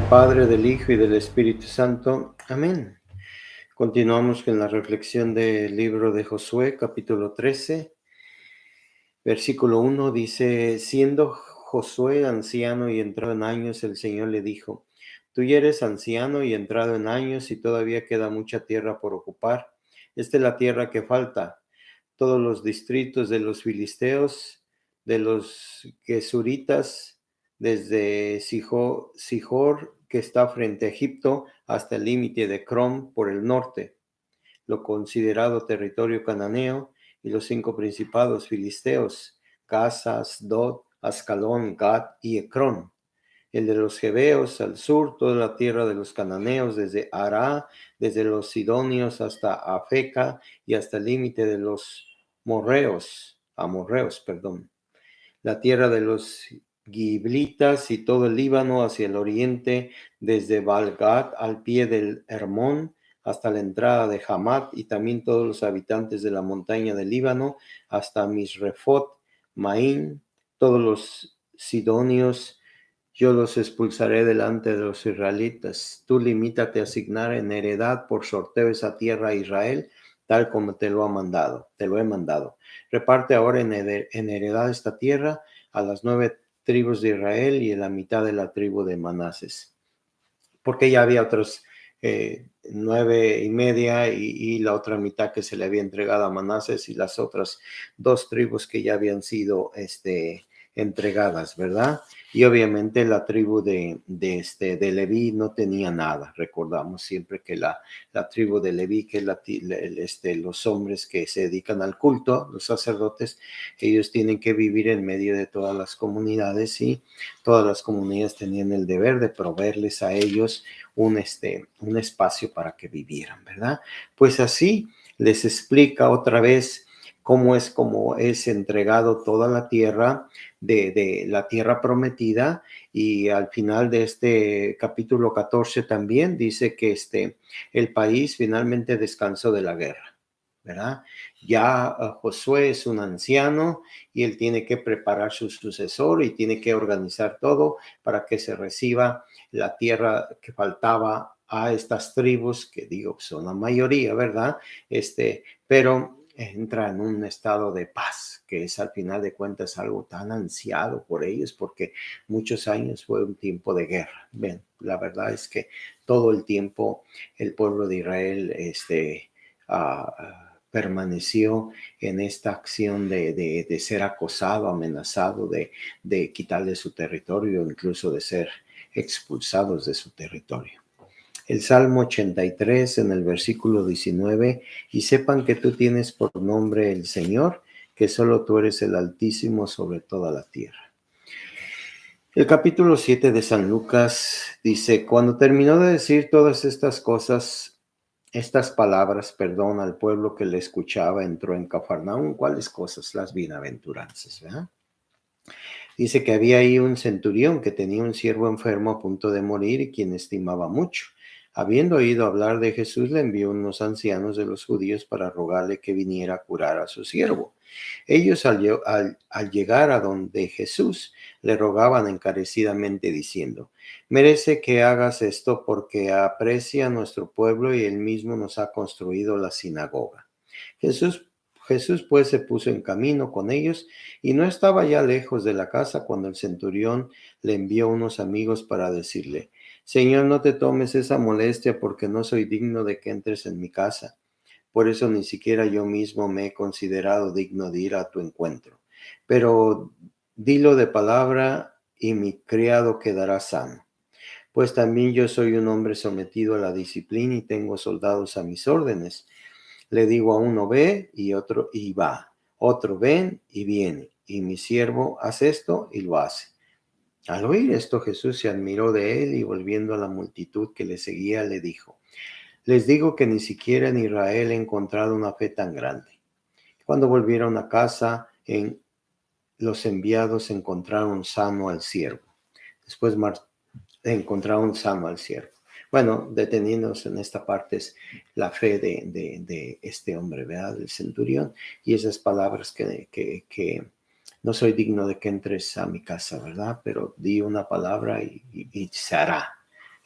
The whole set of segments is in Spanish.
Padre, del Hijo y del Espíritu Santo. Amén. Continuamos con la reflexión del libro de Josué, capítulo 13, versículo 1. Dice, siendo Josué anciano y entrado en años, el Señor le dijo, tú ya eres anciano y entrado en años y todavía queda mucha tierra por ocupar. Esta es la tierra que falta. Todos los distritos de los filisteos, de los gesuritas, desde Sijor, que está frente a Egipto, hasta el límite de Crom por el norte, lo considerado territorio cananeo, y los 5 principados filisteos, Gaza, Asdod, Ascalón, Gat y Ecrón. El de los Gebeos al sur, toda la tierra de los cananeos, desde Ará, desde los sidonios hasta Afeca y hasta el límite de los amorreos, perdón. La tierra de los giblitas y todo el Líbano hacia el oriente, desde Baal-Gad al pie del Hermón hasta la entrada de Hamat, y también todos los habitantes de la montaña del Líbano hasta Misrefot, Maín, todos los sidonios. Yo los expulsaré delante de los israelitas. Tú limítate a asignar en heredad por sorteo esa tierra a Israel, tal como te lo he mandado. Reparte ahora en heredad esta tierra a las 9 tribus de Israel y a la mitad de la tribu de Manases. Porque ya había otros 9 y media y la otra mitad que se le había entregado a Manases y las otras 2 tribus que ya habían sido entregadas, ¿verdad? Y obviamente la tribu de Leví no tenía nada. Recordamos siempre que la tribu de Leví, que es los hombres que se dedican al culto, los sacerdotes, ellos tienen que vivir en medio de todas las comunidades y todas las comunidades tenían el deber de proveerles a ellos un espacio para que vivieran, ¿verdad? Pues así les explica otra vez cómo es entregado toda la tierra de la tierra prometida, y al final de este capítulo 14 también dice que el país finalmente descansó de la guerra, ¿verdad? Ya Josué es un anciano y él tiene que preparar su sucesor y tiene que organizar todo para que se reciba la tierra que faltaba a estas tribus, que digo son la mayoría, ¿verdad? Pero entra en un estado de paz, que es al final de cuentas algo tan ansiado por ellos, porque muchos años fue un tiempo de guerra. Bien, la verdad es que todo el tiempo el pueblo de Israel permaneció en esta acción de ser acosado, amenazado, de quitarle su territorio, incluso de ser expulsados de su territorio. El Salmo 83 en el versículo 19, y sepan que tú tienes por nombre el Señor, que solo tú eres el Altísimo sobre toda la tierra. El capítulo 7 de San Lucas dice, cuando terminó de decir todas estas palabras, perdón, al pueblo que le escuchaba, entró en Cafarnaúm. ¿Cuáles cosas? Las bienaventuranzas, ¿verdad? Dice que había ahí un centurión que tenía un siervo enfermo a punto de morir y quien estimaba mucho. Habiendo oído hablar de Jesús, le envió unos ancianos de los judíos para rogarle que viniera a curar a su siervo. Ellos al llegar a donde Jesús, le rogaban encarecidamente diciendo, merece que hagas esto porque aprecia a nuestro pueblo y él mismo nos ha construido la sinagoga. Jesús, Jesús pues se puso en camino con ellos y no estaba ya lejos de la casa cuando el centurión le envió unos amigos para decirle, Señor, no te tomes esa molestia porque no soy digno de que entres en mi casa. Por eso ni siquiera yo mismo me he considerado digno de ir a tu encuentro. Pero dilo de palabra y mi criado quedará sano. Pues también yo soy un hombre sometido a la disciplina y tengo soldados a mis órdenes. Le digo a uno ve y otro y va, otro ven y viene, y mi siervo hace esto y lo hace. Al oír esto, Jesús se admiró de él y volviendo a la multitud que le seguía, le dijo, les digo que ni siquiera en Israel he encontrado una fe tan grande. Cuando volvieron a casa, los enviados encontraron sano al siervo. Después encontraron sano al siervo. Bueno, deteniéndonos en esta parte es la fe de este hombre, ¿verdad? Del centurión. Y esas palabras que no soy digno de que entres a mi casa, ¿verdad? Pero di una palabra y se hará.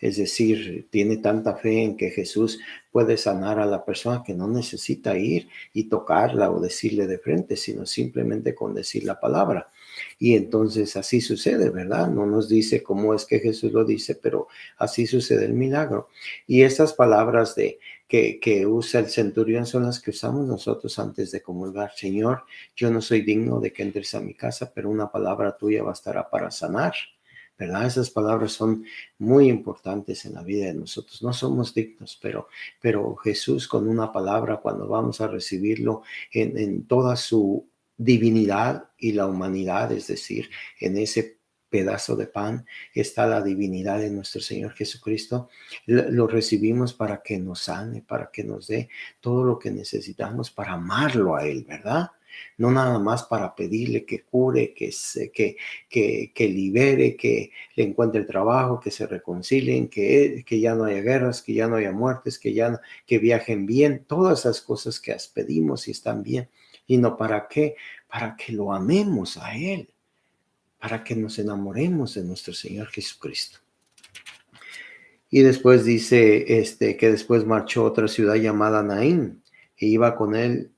Es decir, tiene tanta fe en que Jesús puede sanar a la persona que no necesita ir y tocarla o decirle de frente, sino simplemente con decir la palabra. Y entonces así sucede, ¿verdad? No nos dice cómo es que Jesús lo dice, pero así sucede el milagro. Y esas palabras que usa el centurión son las que usamos nosotros antes de comulgar. Señor, yo no soy digno de que entres a mi casa, pero una palabra tuya bastará para sanar. ¿Verdad? Esas palabras son muy importantes en la vida de nosotros. No somos dignos, pero Jesús con una palabra, cuando vamos a recibirlo en toda su divinidad y la humanidad, es decir, en ese pedazo de pan está la divinidad de nuestro Señor Jesucristo. Lo recibimos para que nos sane, para que nos dé todo lo que necesitamos para amarlo a Él, ¿verdad? No nada más para pedirle que cure, que libere, que le encuentre trabajo, que se reconcilien, que ya no haya guerras, que ya no haya muertes, que viajen bien, todas esas cosas que pedimos y están bien. ¿Y no para qué? Para que lo amemos a Él, para que nos enamoremos de nuestro Señor Jesucristo. Y después dice que después marchó a otra ciudad llamada Naín, e iba con él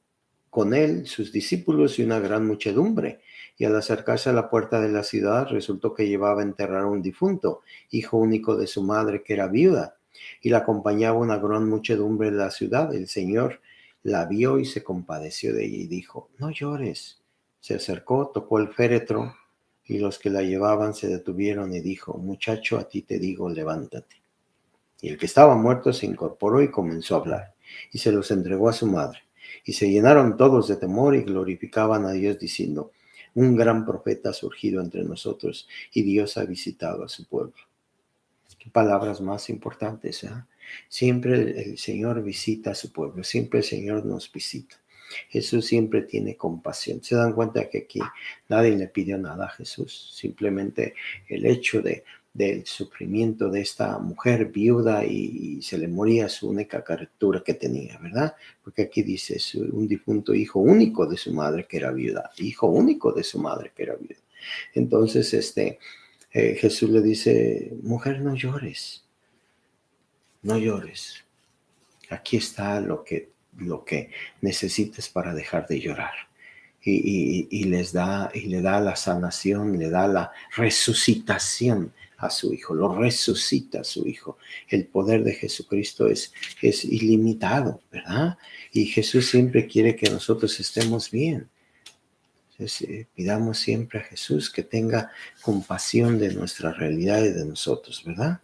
sus discípulos y una gran muchedumbre. Y al acercarse a la puerta de la ciudad, resultó que llevaba a enterrar a un difunto, hijo único de su madre, que era viuda. Y la acompañaba una gran muchedumbre de la ciudad. El Señor la vio y se compadeció de ella y dijo: no llores. Se acercó, tocó el féretro, y los que la llevaban se detuvieron y dijo: muchacho, a ti te digo, levántate. Y el que estaba muerto se incorporó y comenzó a hablar, y se los entregó a su madre. Y se llenaron todos de temor y glorificaban a Dios diciendo: un gran profeta ha surgido entre nosotros, y Dios ha visitado a su pueblo. Qué palabras más importantes, ¿eh? Siempre el Señor visita a su pueblo, siempre el Señor nos visita. Jesús siempre tiene compasión. Se dan cuenta que aquí nadie le pidió nada a Jesús, simplemente el hecho del sufrimiento de esta mujer viuda y se le moría su única criatura que tenía, ¿verdad? Porque aquí dice un difunto hijo único de su madre que era viuda, hijo único de su madre que era viuda. Entonces, Jesús le dice: mujer, no llores, no llores. Aquí está lo que necesites para dejar de llorar. Y le da la sanación, le da la resucitación a su hijo, lo resucita a su hijo. El poder de Jesucristo es ilimitado, ¿verdad? Y Jesús siempre quiere que nosotros estemos bien. Entonces, pidamos siempre a Jesús que tenga compasión de nuestra realidad y de nosotros, ¿verdad?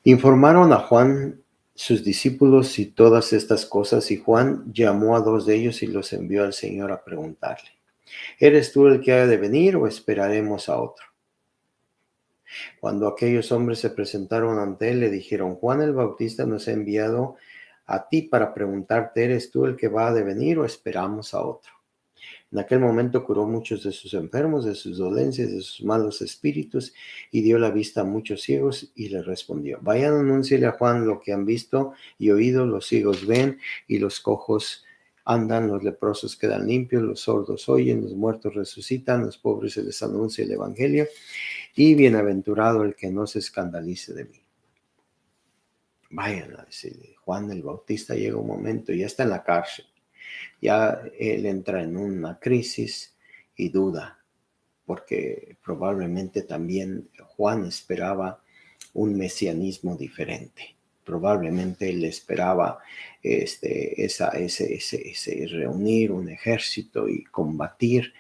Informaron a Juan sus discípulos y todas estas cosas, y Juan llamó a 2 de ellos y los envió al Señor a preguntarle: ¿eres tú el que ha de venir o esperaremos a otro? Cuando aquellos hombres se presentaron ante él, le dijeron: Juan el Bautista nos ha enviado a ti para preguntarte: ¿eres tú el que va a venir o esperamos a otro? En aquel momento curó muchos de sus enfermos, de sus dolencias, de sus malos espíritus, y dio la vista a muchos ciegos, y les respondió: vayan, anúnciele a Juan lo que han visto y oído: los ciegos ven, y los cojos andan, los leprosos quedan limpios, los sordos oyen, los muertos resucitan, los pobres se les anuncia el evangelio, y bienaventurado el que no se escandalice de mí. Vayan a decirle. Juan el Bautista llega un momento, ya está en la cárcel. Ya él entra en una crisis y duda, porque probablemente también Juan esperaba un mesianismo diferente. Probablemente él esperaba ese reunir un ejército y combatir,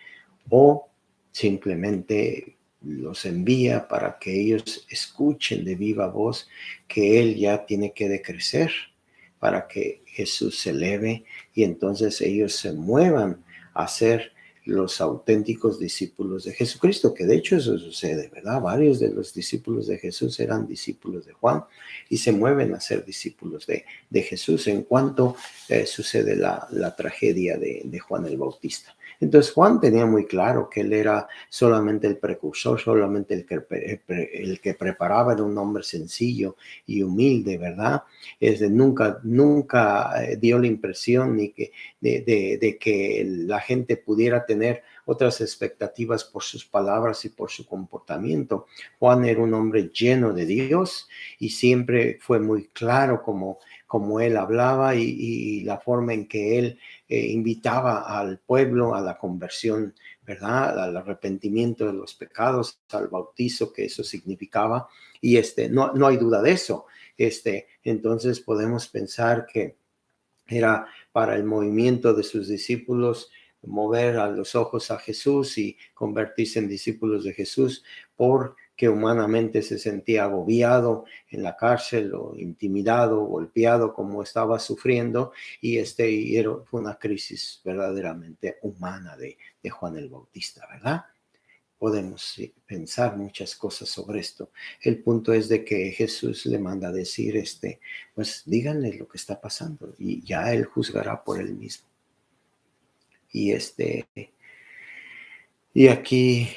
o simplemente los envía para que ellos escuchen de viva voz que él ya tiene que decrecer para que Jesús se eleve y entonces ellos se muevan a ser los auténticos discípulos de Jesucristo, que de hecho eso sucede, ¿verdad? Varios de los discípulos de Jesús eran discípulos de Juan y se mueven a ser discípulos de Jesús en cuanto sucede la tragedia de Juan el Bautista. Entonces Juan tenía muy claro que él era solamente el precursor, solamente el que preparaba, era un hombre sencillo y humilde, ¿verdad? Nunca dio la impresión ni que, de que la gente pudiera tener otras expectativas por sus palabras y por su comportamiento. Juan era un hombre lleno de Dios y siempre fue muy claro como él hablaba y la forma en que él invitaba al pueblo a la conversión, ¿verdad? Al arrepentimiento de los pecados, al bautizo que eso significaba. Y no hay duda de eso. Entonces podemos pensar que era para el movimiento de sus discípulos mover a los ojos a Jesús y convertirse en discípulos de Jesús, porque humanamente se sentía agobiado en la cárcel o intimidado, golpeado como estaba sufriendo, y fue una crisis verdaderamente humana de Juan el Bautista, ¿verdad? Podemos pensar muchas cosas sobre esto. El punto es de que Jesús le manda a decir, pues díganle lo que está pasando y ya él juzgará por él mismo. Y aquí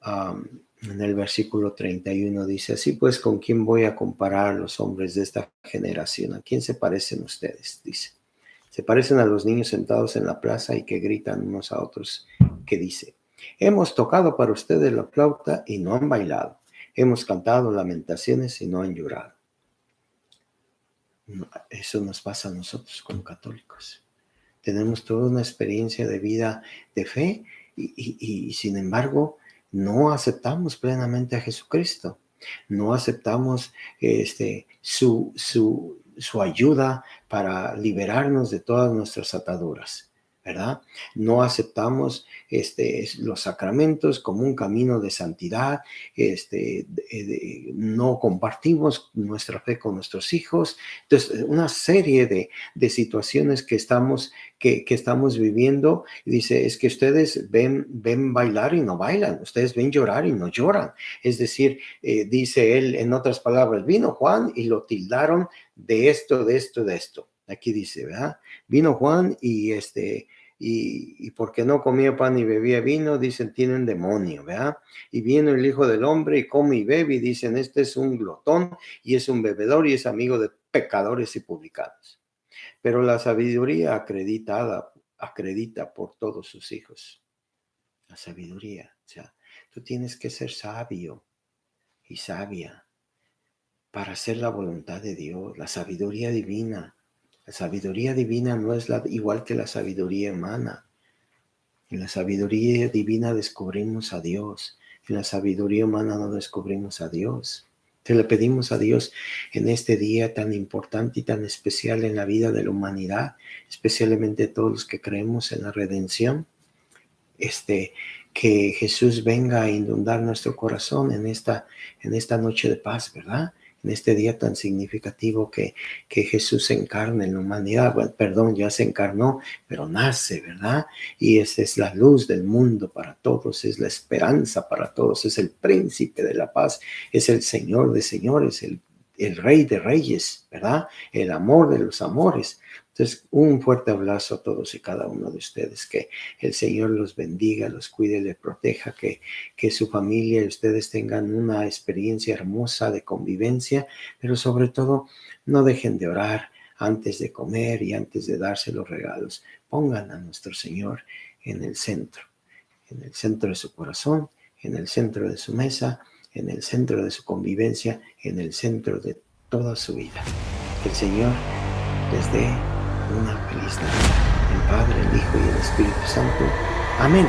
en el versículo 31 dice, así pues, ¿con quién voy a comparar los hombres de esta generación? ¿A quién se parecen ustedes? Dice, se parecen a los niños sentados en la plaza y que gritan unos a otros, que dice, hemos tocado para ustedes la flauta y no han bailado. Hemos cantado lamentaciones y no han llorado. Eso nos pasa a nosotros como católicos. Tenemos toda una experiencia de vida de fe y sin embargo no aceptamos plenamente a Jesucristo. No aceptamos su ayuda para liberarnos de todas nuestras ataduras, ¿verdad? No aceptamos los sacramentos como un camino de santidad, no compartimos nuestra fe con nuestros hijos. Entonces, una serie de situaciones que estamos viviendo. Dice, es que ustedes ven bailar y no bailan, ustedes ven llorar y no lloran. Es decir, dice él, en otras palabras, vino Juan y lo tildaron de esto, de esto, de esto. Aquí dice, ¿verdad? Vino Juan y porque no comía pan y bebía vino, dicen, tienen demonio, ¿verdad? Y viene el Hijo del Hombre y come y bebe y dicen, este es un glotón y es un bebedor y es amigo de pecadores y publicanos. Pero la sabiduría acredita por todos sus hijos. La sabiduría, o sea, tú tienes que ser sabio y sabia para hacer la voluntad de Dios, la sabiduría divina. La sabiduría divina no es igual que la sabiduría humana. En la sabiduría divina descubrimos a Dios. En la sabiduría humana no descubrimos a Dios. Te le pedimos a Dios en este día tan importante y tan especial en la vida de la humanidad, especialmente todos los que creemos en la redención, que Jesús venga a inundar nuestro corazón en esta noche de paz, ¿verdad? En este día tan significativo que Jesús se encarna en la humanidad. Bueno, perdón, ya se encarnó, pero nace, ¿verdad? Y esa es la luz del mundo para todos, es la esperanza para todos, es el príncipe de la paz, es el Señor de señores, el Rey de reyes, ¿verdad? El amor de los amores. Entonces, un fuerte abrazo a todos y cada uno de ustedes. Que el Señor los bendiga, los cuide, les proteja, que su familia y ustedes tengan una experiencia hermosa de convivencia, pero sobre todo no dejen de orar antes de comer y antes de darse los regalos. Pongan a nuestro Señor en el centro de su corazón, en el centro de su mesa, en el centro de su convivencia, en el centro de toda su vida. Que el Señor les dé una feliz Navidad. El Padre, el Hijo y el Espíritu Santo. Amén.